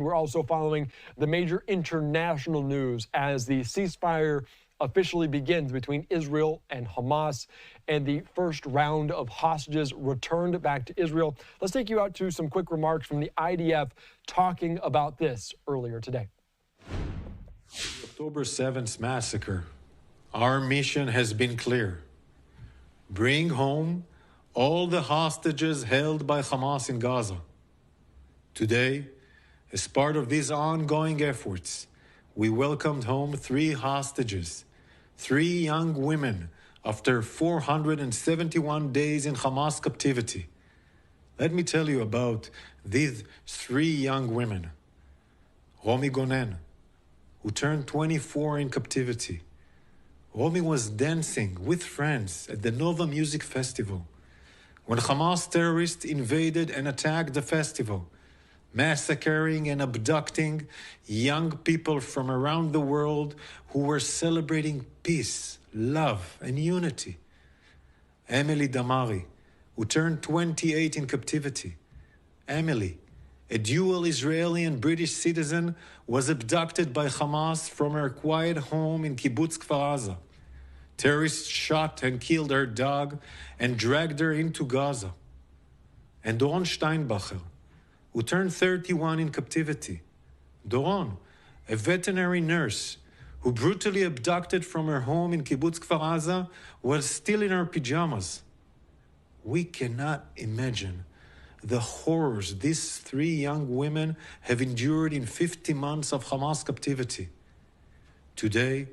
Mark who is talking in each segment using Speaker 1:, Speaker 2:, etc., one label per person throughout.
Speaker 1: We're also following the major international news as the ceasefire officially begins between Israel and Hamas, and the first round of hostages returned back to Israel. Let's take you out to some quick remarks from the IDF talking about this earlier today.
Speaker 2: The October 7th massacre. Our mission has been clear. Bring home all the hostages held by Hamas in Gaza. Today, as part of these ongoing efforts, we welcomed home 3 hostages, 3 young women, after 471 days in Hamas captivity. Let me tell you about these 3 young women. Romi Gonen, who turned 24 in captivity. Romi was dancing with friends at the Nova Music Festival when Hamas terrorists invaded and attacked the festival, massacring and abducting young people from around the world who were celebrating peace, love, and unity. Emily Damari, who turned 28 in captivity. Emily, a dual Israeli and British citizen, was abducted by Hamas from her quiet home in Kibbutz Kfar Aza. Terrorists shot and killed her dog and dragged her into Gaza. And Doron Steinbrecher, who turned 31 in captivity. Doron, a veterinary nurse who brutally abducted from her home in Kibbutz Kfar Aza, was still in her pajamas. We cannot imagine the horrors these 3 young women have endured in 50 months of Hamas captivity. Today,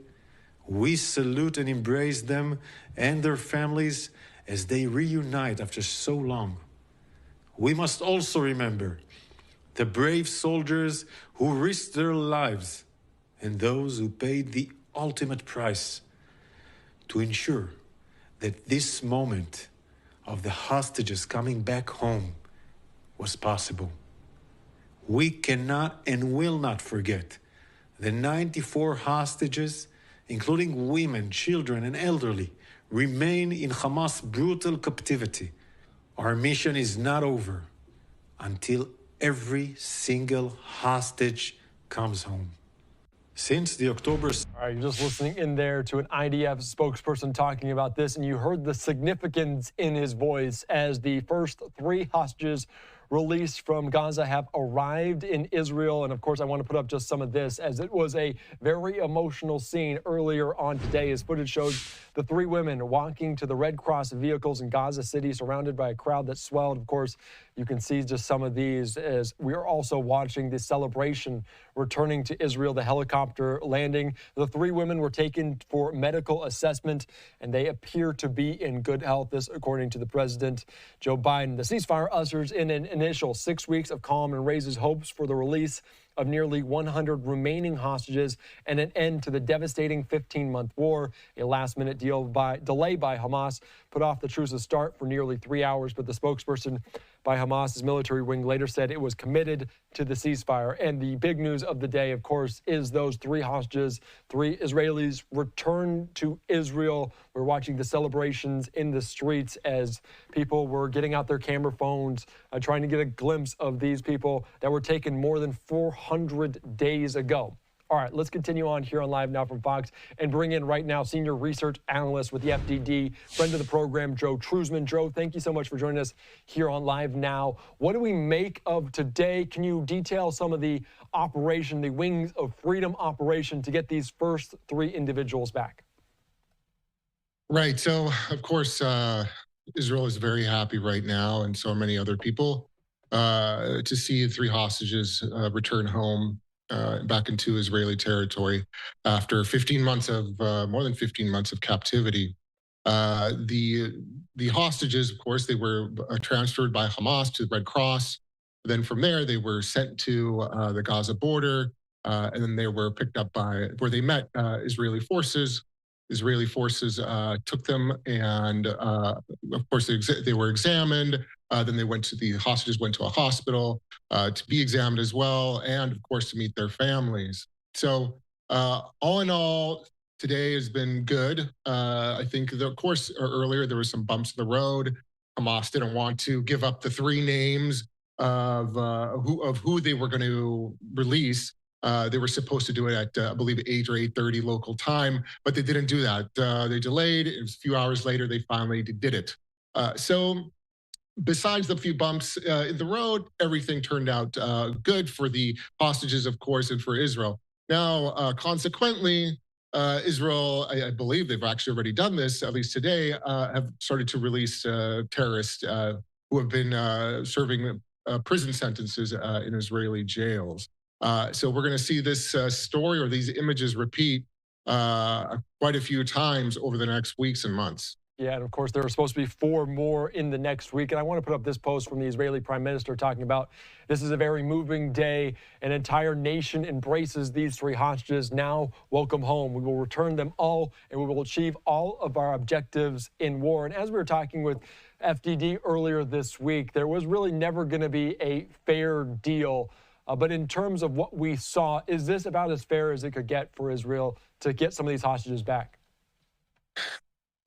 Speaker 2: we salute and embrace them and their families as they reunite after so long. We must also remember the brave soldiers who risked their lives and those who paid the ultimate price to ensure that this moment of the hostages coming back home was possible. We cannot and will not forget the 94 hostages, including women, children, and elderly, remain in Hamas' brutal captivity. Our mission is not over until every single hostage comes home. Since the October...
Speaker 1: All right, you're just listening in there to an IDF spokesperson talking about this, and you heard the significance in his voice as the first 3 hostages released from Gaza have arrived in Israel. And of course, I want to put up just some of this, as it was a very emotional scene earlier on today, as footage shows the 3 women walking to the Red Cross vehicles in Gaza City, surrounded by a crowd that swelled. Of course, you can see just some of these as we are also watching the celebration returning to Israel, the helicopter landing. The 3 women were taken for medical assessment, and they appear to be in good health. This, according to the President Joe Biden. The ceasefire ushers in an initial 6 weeks of calm and raises hopes for the release of nearly 100 remaining hostages and an end to the devastating 15-month war. A last-minute delay by Hamas put off the truce's start for nearly 3 hours, but the spokesperson by Hamas's military wing later said it was committed to the ceasefire. And the big news of the day, of course, is those 3 hostages, 3 Israelis returned to Israel. We're watching the celebrations in the streets as people were getting out their camera phones, trying to get a glimpse of these people that were taken more than 400 days ago. All right, let's continue on here on Live Now from Fox and bring in right now senior research analyst with the FDD, friend of the program, Joe Truzman. Joe, thank you so much for joining us here on Live Now. What do we make of today? Can you detail some of the operation, the Wings of Freedom operation to get these first 3 individuals back?
Speaker 3: Right. So, of course, Israel is very happy right now, and so many other people, to see 3 hostages return home back into Israeli territory after 15 months of more than 15 months of captivity. The hostages, of course, they were transferred by Hamas to the Red Cross. Then from there, they were sent to the Gaza border, and then they were picked up by where they met Israeli forces. Israeli forces took them, and of course they were examined. Then the hostages went to a hospital to be examined as well, and of course to meet their families. So all in all, today has been good. I think, of course, earlier there was some bumps in the road. Hamas didn't want to give up the 3 names of who they were going to release. They were supposed to do it at, I believe, 8 or 8:30 local time, but they didn't do that. They delayed. It was a few hours later, they finally did it. So besides the few bumps in the road, everything turned out good for the hostages, of course, and for Israel. Now, consequently, Israel, I believe they've actually already done this, at least today, have started to release terrorists who have been serving prison sentences in Israeli jails. So we're going to see this story or these images repeat quite a few times over the next weeks and months.
Speaker 1: Yeah, and of course, there are supposed to be 4 more in the next week. And I want to put up this post from the Israeli Prime Minister talking about this is a very moving day. An entire nation embraces these 3 hostages. Now, welcome home. We will return them all, and we will achieve all of our objectives in war. And as we were talking with FDD earlier this week, there was really never going to be a fair deal. But in terms of what we saw, is this about as fair as it could get for Israel to get some of these hostages back?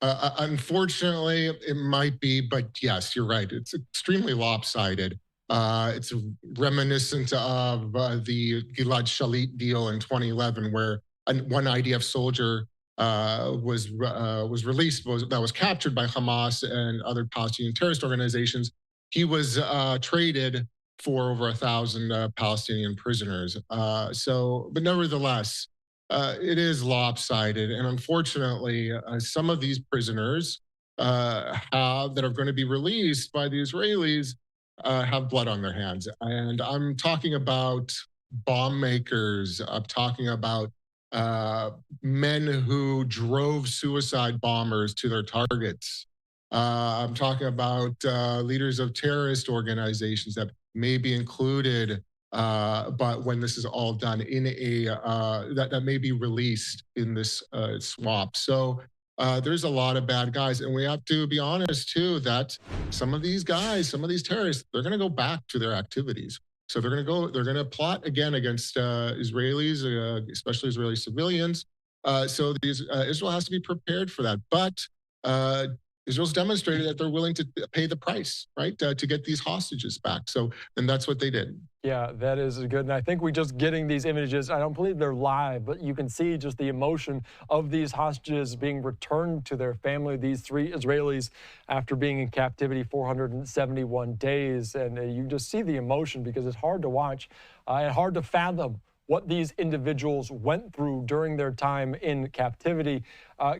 Speaker 3: Unfortunately, it might be, but yes, you're right. It's extremely lopsided. It's reminiscent of the Gilad Shalit deal in 2011, where one IDF soldier was released, that was captured by Hamas and other Palestinian terrorist organizations. He was traded for over 1,000 Palestinian prisoners. But nevertheless, it is lopsided, and unfortunately, some of these prisoners that are going to be released by the Israelis have blood on their hands. And I'm talking about bomb makers. I'm talking about men who drove suicide bombers to their targets. I'm talking about leaders of terrorist organizations that may be included, but when this is all done in that may be released in this swap. So there's a lot of bad guys, and we have to be honest too that some of these guys, some of these terrorists, they're going to go back to their activities. So they're going to plot again against Israelis, especially Israeli civilians. So Israel has to be prepared for that. But Israel's demonstrated that they're willing to pay the price, right, to get these hostages back. And that's what they did.
Speaker 1: Yeah, that is good. And I think we just getting these images, I don't believe they're live, but you can see just the emotion of these hostages being returned to their family, these 3 Israelis, after being in captivity 471 days. And you just see the emotion because it's hard to watch and hard to fathom what these individuals went through during their time in captivity.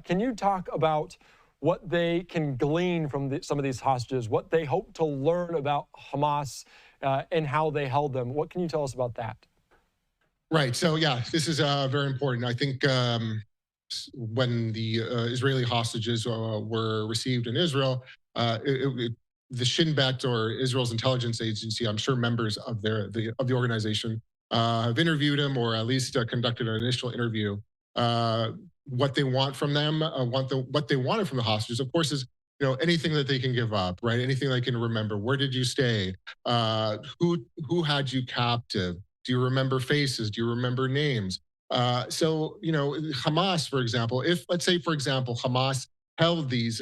Speaker 1: Can you talk about what they can glean from some of these hostages, what they hope to learn about Hamas and how they held them? What can you tell us about that?
Speaker 3: Right. So, yeah, this is very important. I think when the Israeli hostages were received in Israel, the Shin Bet, or Israel's intelligence agency, I'm sure members of the organization have interviewed him, or at least conducted an initial interview. What they want from them, what they wanted from the hostages, of course, is anything that they can give up, right? Anything they can remember. Where did you stay? Who had you captive? Do you remember faces? Do you remember names? Hamas, for example, if let's say, for example, Hamas held these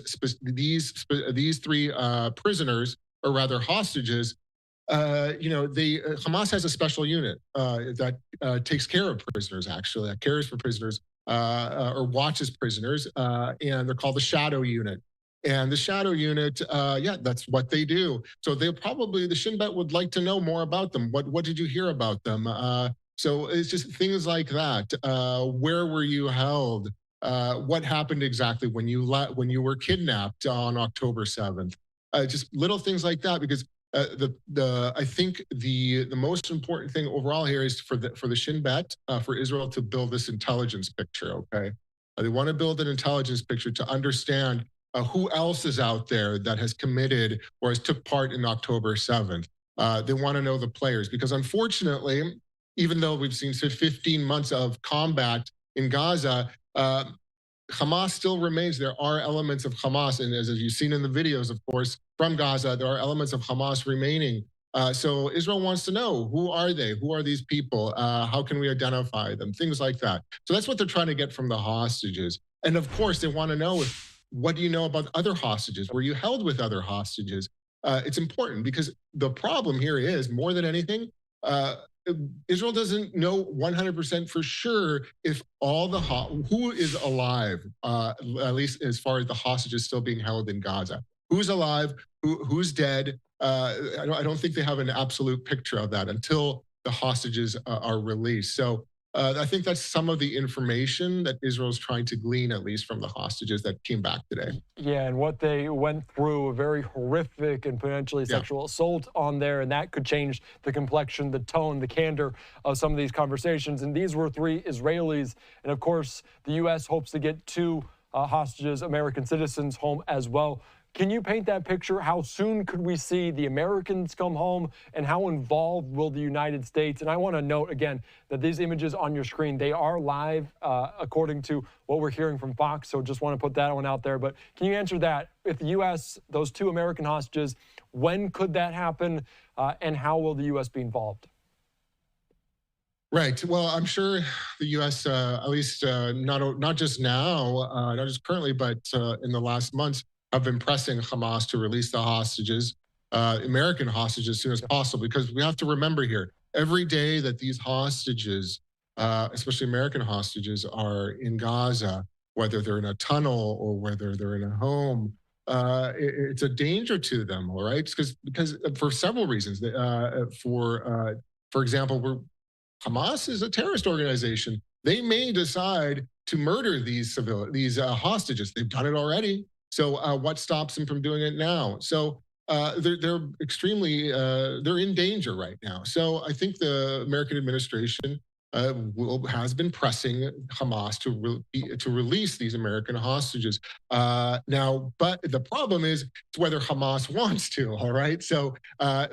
Speaker 3: 3 prisoners, or rather hostages. Hamas has a special unit that takes care of prisoners, actually, that cares for prisoners or watches prisoners, and they're called the Shadow Unit. And the Shadow Unit, that's what they do. So the Shin Bet would like to know more about them. What did you hear about them? So it's just things like that. Where were you held? What happened exactly when you were kidnapped on October 7th? Just little things like that, because I think the most important thing overall here is for the Shin Bet, for Israel to build this intelligence picture. Okay, they want to build an intelligence picture to understand who else is out there that has committed or has took part in October 7th. They want to know the players, because unfortunately, even though we've seen 15 months of combat in Gaza, Hamas still remains. There are elements of Hamas, and as you've seen in the videos, of course, from Gaza, there are elements of Hamas remaining. So Israel wants to know, who are they? Who are these people? How can we identify them? Things like that. So that's what they're trying to get from the hostages. And of course, they want to know, what do you know about other hostages? Were you held with other hostages? it's important because the problem here is more than anything, uh, Israel doesn't know 100% for sure if all the who is alive, at least as far as the hostages still being held in Gaza. Who's alive? Who's dead? I don't think they have an absolute picture of that until the hostages are released. So I think that's some of the information that Israel's trying to glean, at least from the hostages that came back today.
Speaker 1: Yeah, and what they went through, a very horrific and potentially
Speaker 3: Yeah.
Speaker 1: sexual assault on there, and that could change the complexion, the tone, the candor of some of these conversations. And these were three Israelis. And of course, the U.S. hopes to get two hostages, American citizens, home as well. Can you paint that picture? How soon could we see the Americans come home, and how involved will the United States? And I want to note again that these images on your screen, they are live according to what we're hearing from Fox. So just want to put that one out there. But can you answer that? If the U.S., those two American hostages, when could that happen, and how will the U.S. be involved?
Speaker 3: Right. Well, I'm sure the U.S., at least not just now, not just currently, but in the last months, have been pressing Hamas to release the hostages, American hostages, as soon as possible. Because we have to remember here, every day that these hostages, especially American hostages, are in Gaza, whether they're in a tunnel or whether they're in a home, it's a danger to them. All right, because for several reasons. For example, Hamas is a terrorist organization. They may decide to murder these hostages. They've done it already. So what stops them from doing it now? So they're extremely they're in danger right now. So I think the American administration has been pressing Hamas to release these American hostages. Now, but the problem is it's whether Hamas wants to. All right, so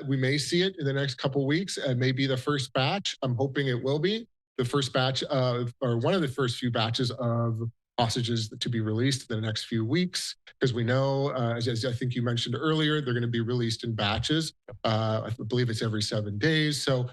Speaker 3: we may see it in the next couple of weeks. Maybe the first batch. I'm hoping it will be the first batch of, or one of the first few batches of hostages to be released in the next few weeks, because we know, as I think you mentioned earlier, they're going to be released in batches. I believe it's every 7 days. So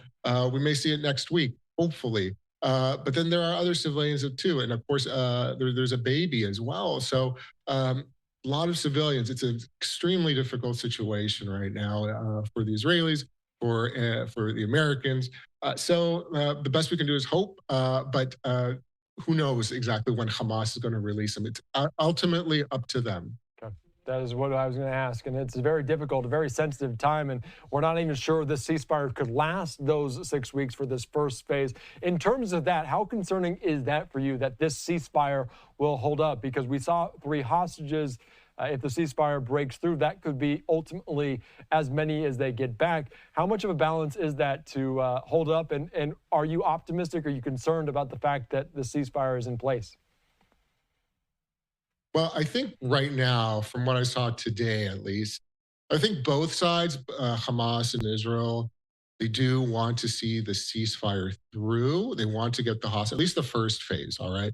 Speaker 3: we may see it next week, hopefully. But then there are other civilians too. And of course, there's a baby as well. So a lot of civilians. It's an extremely difficult situation right now for the Israelis, for the Americans. So the best we can do is hope. But who knows exactly when Hamas is going to release them? It's ultimately up to them.
Speaker 1: Okay. That is what I was going to ask. And it's very difficult, a very sensitive time. And we're not even sure this ceasefire could last those 6 weeks for this first phase. In terms of that, how concerning is that for you, that this ceasefire will hold up? Because we saw 3 hostages. If the ceasefire breaks through, that could be ultimately as many as they get back. How much of a balance is that to hold up? And are you optimistic? Or are you concerned about the fact that the ceasefire is in place?
Speaker 3: Well, I think right now, from what I saw today at least, I think both sides, Hamas and Israel, they do want to see the ceasefire through. They want to get the hostage, at least the first phase, all right?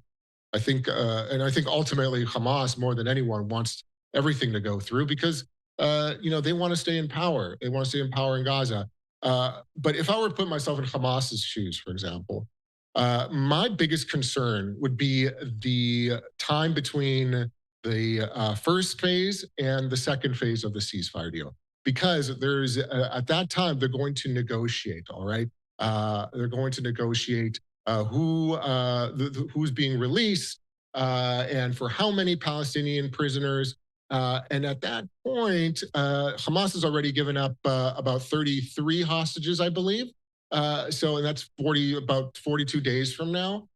Speaker 3: I think, and I think ultimately Hamas, more than anyone, wants everything to go through because, they want to stay in power. They want to stay in power in Gaza. But if I were to put myself in Hamas's shoes, for example, my biggest concern would be the time between the first phase and the second phase of the ceasefire deal. Because there's, at that time, they're going to negotiate, all right? They're going to negotiate who's being released and for how many Palestinian prisoners. And at that point, Hamas has already given up about 33 hostages, I believe. And that's about 42 days from now.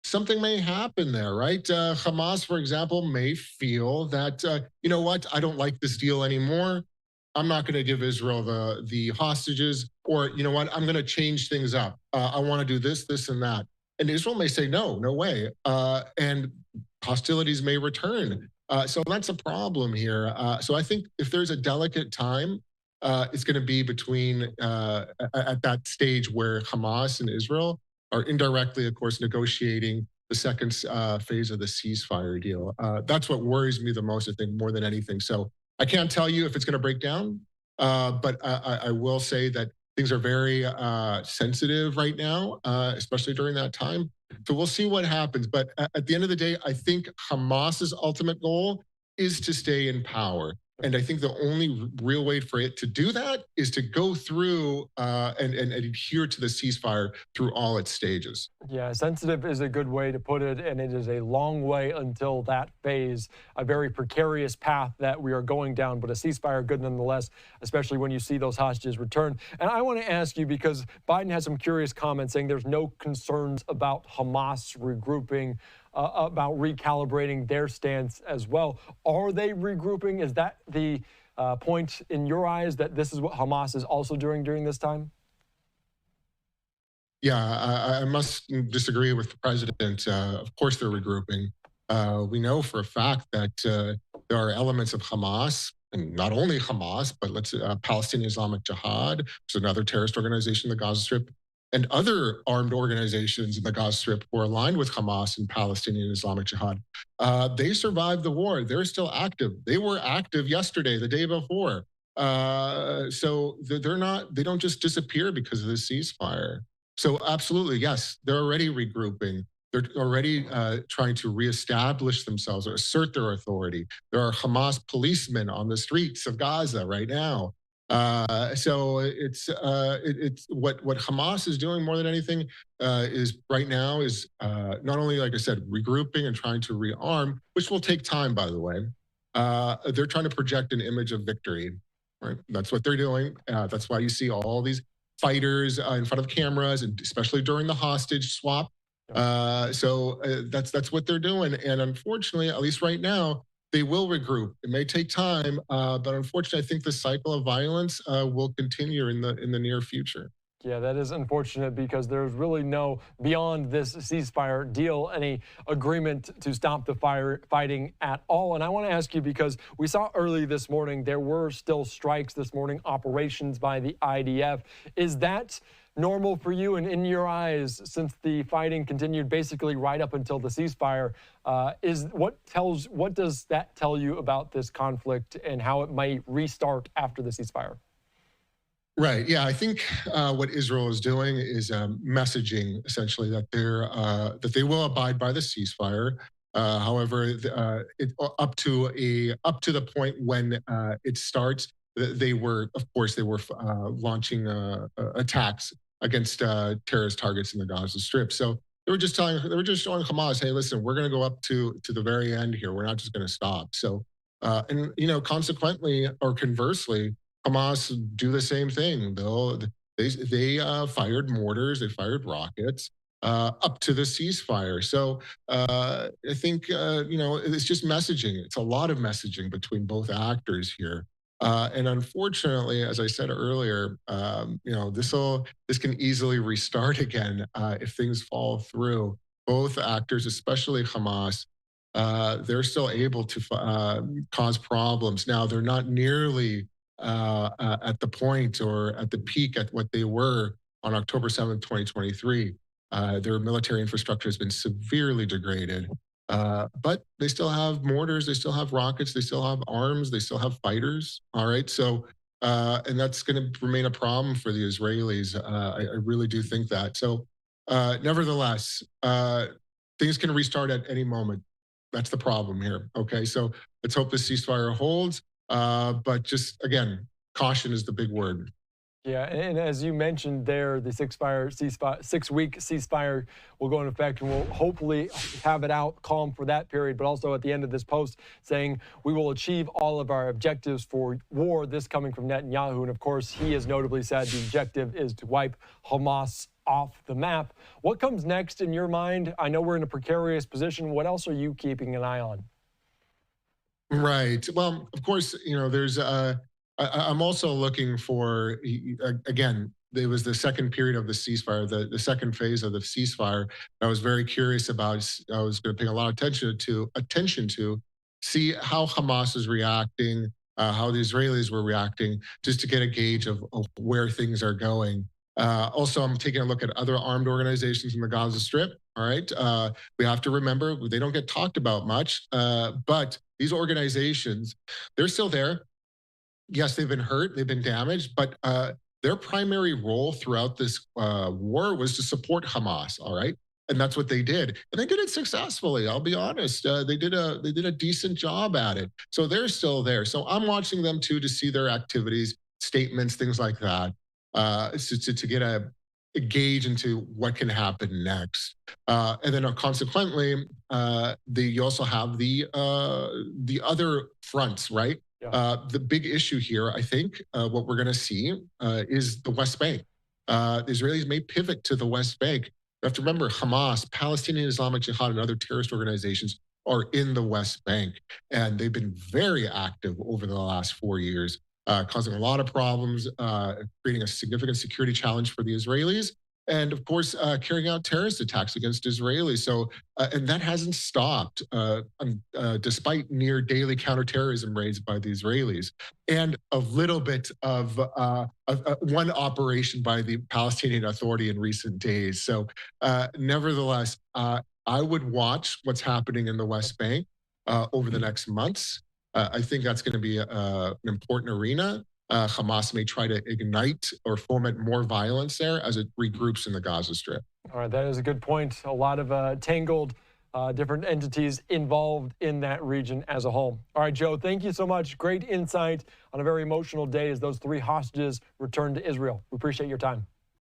Speaker 3: Something may happen there, right? Hamas, for example, may feel that, you know what, I don't like this deal anymore. I'm not going to give Israel the hostages, or you know what, I'm going to change things up. I want to do this, this, and that. And Israel may say, no way. And hostilities may return. So that's a problem here. So I think if there's a delicate time, it's going to be between at that stage where Hamas and Israel are indirectly, of course, negotiating the second phase of the ceasefire deal. That's what worries me the most, I think, more than anything. So I can't tell you if it's going to break down, but I will say that things are very sensitive right now, especially during that time. So we'll see what happens. But at the end of the day, I think Hamas's ultimate goal is to stay in power. And I think the only real way for it to do that is to go through and adhere to the ceasefire through all its stages.
Speaker 1: Yeah, sensitive is a good way to put it, and it is a long way until that phase, a very precarious path that we are going down, but a ceasefire good nonetheless, especially when you see those hostages return. And I want to ask you, because Biden had some curious comments saying there's no concerns about Hamas regrouping, about recalibrating their stance as well. Are they regrouping? Is that the point in your eyes that this is what Hamas is also doing during this time?
Speaker 3: Yeah, I must disagree with the president. Of course, they're regrouping. We know for a fact that there are elements of Hamas, and not only Hamas, but Palestinian Islamic Jihad, which is another terrorist organization in the Gaza Strip, and other armed organizations in the Gaza Strip who are aligned with Hamas and Palestinian Islamic Jihad. They survived the war. They're still active. They were active yesterday, the day before. So they're not. They don't just disappear because of the ceasefire. So absolutely, yes, they're already regrouping. They're already trying to reestablish themselves or assert their authority. There are Hamas policemen on the streets of Gaza right now. So it's what Hamas is doing more than anything is right now is not only, like I said, regrouping and trying to rearm, which will take time, by the way. They're trying to project an image of victory. Right, that's what they're doing. That's why you see all these fighters in front of cameras, and especially during the hostage swap. So that's what they're doing. And unfortunately, at least right now, they will regroup. It may take time, but unfortunately, I think the cycle of violence will continue in the near future.
Speaker 1: Yeah, that is unfortunate because there's really no, beyond this ceasefire deal, any agreement to stop the fighting at all. And I want to ask you, because we saw early this morning, there were still strikes this morning, operations by the IDF. Is that normal for you? And in your eyes, since the fighting continued basically right up until the ceasefire, what does that tell you about this conflict and how it might restart after the ceasefire?
Speaker 3: Right. Yeah, I think what Israel is doing is messaging essentially that they will abide by the ceasefire. However, up to the point when it starts, they were launching attacks against terrorist targets in the Gaza Strip. So they were just showing Hamas, hey, listen, we're going to go up to the very end here. We're not just going to stop. So, and consequently or conversely, Hamas do the same thing. They fired mortars, they fired rockets up to the ceasefire. So I think it's just messaging. It's a lot of messaging between both actors here. And unfortunately, as I said earlier, this can easily restart again if things fall through. Both actors, especially Hamas, they're still able to cause problems. Now they're not nearly at the point or at the peak at what they were on October 7th, 2023. Their military infrastructure has been severely degraded, but they still have mortars, they still have rockets, they still have arms, they still have fighters. All right. So, and that's going to remain a problem for the Israelis. I really do think that. So, nevertheless, things can restart at any moment. That's the problem here. Okay. So let's hope the ceasefire holds. But just, again, caution is the big word.
Speaker 1: Yeah, and as you mentioned there, the 6-week ceasefire will go into effect, and we'll hopefully have it out calm for that period, but also at the end of this post saying we will achieve all of our objectives for war, this coming from Netanyahu. And of course, he has notably said the objective is to wipe Hamas off the map. What comes next in your mind? I know we're in a precarious position. What else are you keeping an eye on?
Speaker 3: Right. Well, of course, there's I'm also looking for, again, it was the second period of the ceasefire, the second phase of the ceasefire. I was very curious about. I was going to pay a lot of attention to see how Hamas is reacting, how the Israelis were reacting, just to get a gauge of where things are going. Also, I'm taking a look at other armed organizations in the Gaza Strip. All right. We have to remember they don't get talked about much, but these organizations, they're still there. Yes, they've been hurt, they've been damaged, but their primary role throughout this war was to support Hamas. All right. And that's what they did, and they did it successfully. I'll be honest; they did a decent job at it. So they're still there. So I'm watching them too to see their activities, statements, things like that, to get a gauge into what can happen next. And then consequently, you also have the other fronts, right?
Speaker 1: Yeah.
Speaker 3: The big issue here, I think, what we're going to see is the West Bank. The Israelis may pivot to the West Bank. You have to remember, Hamas, Palestinian Islamic Jihad, and other terrorist organizations are in the West Bank, and they've been very active over the last 4 years, causing a lot of problems, creating a significant security challenge for the Israelis, and of course, carrying out terrorist attacks against Israelis. So, and that hasn't stopped, despite near daily counterterrorism raids by the Israelis, and a little bit of one operation by the Palestinian Authority in recent days. So, nevertheless, I would watch what's happening in the West Bank over the next months. I think that's going to be an important arena. Hamas may try to ignite or foment more violence there as it regroups in the Gaza Strip.
Speaker 1: All right, that is a good point. A lot of tangled different entities involved in that region as a whole. All right, Joe, thank you so much. Great insight on a very emotional day as those 3 hostages return to Israel. We appreciate your time.